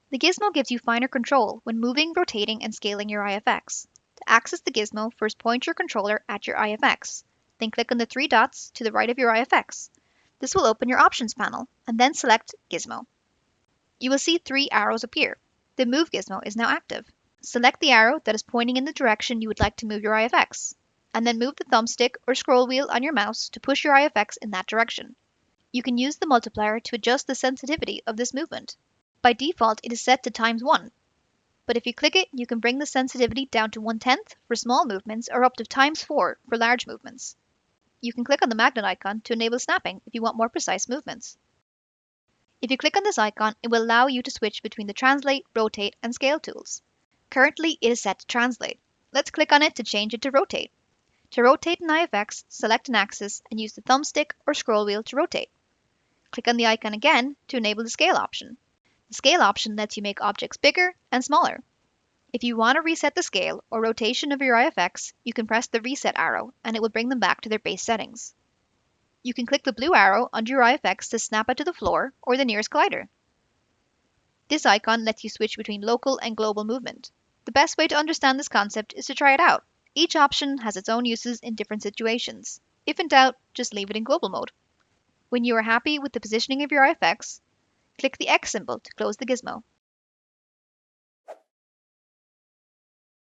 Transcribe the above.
The gizmo gives you finer control when moving, rotating, and scaling your IFX. To access the gizmo, first point your controller at your IFX. Then click on the three dots to the right of your IFX. This will open your options panel, and then select Gizmo. You will see three arrows appear. The Move gizmo is now active. Select the arrow that is pointing in the direction you would like to move your IFX, and then move the thumbstick or scroll wheel on your mouse to push your IFX in that direction. You can use the multiplier to adjust the sensitivity of this movement. By default, it is set to ×1, but if you click it, you can bring the sensitivity down to 1/10 for small movements or up to ×4 for large movements. You can click on the magnet icon to enable snapping if you want more precise movements. If you click on this icon, it will allow you to switch between the Translate, Rotate, and Scale tools. Currently, it is set to Translate. Let's click on it to change it to Rotate. To rotate an IFX, select an axis and use the thumbstick or scroll wheel to rotate. Click on the icon again to enable the Scale option. The Scale option lets you make objects bigger and smaller. If you want to reset the scale or rotation of your IFX, you can press the Reset arrow and it will bring them back to their base settings. You can click the blue arrow under your IFX to snap it to the floor or the nearest collider. This icon lets you switch between local and global movement. The best way to understand this concept is to try it out. Each option has its own uses in different situations. If in doubt, just leave it in global mode. When you are happy with the positioning of your IFX, click the X symbol to close the gizmo.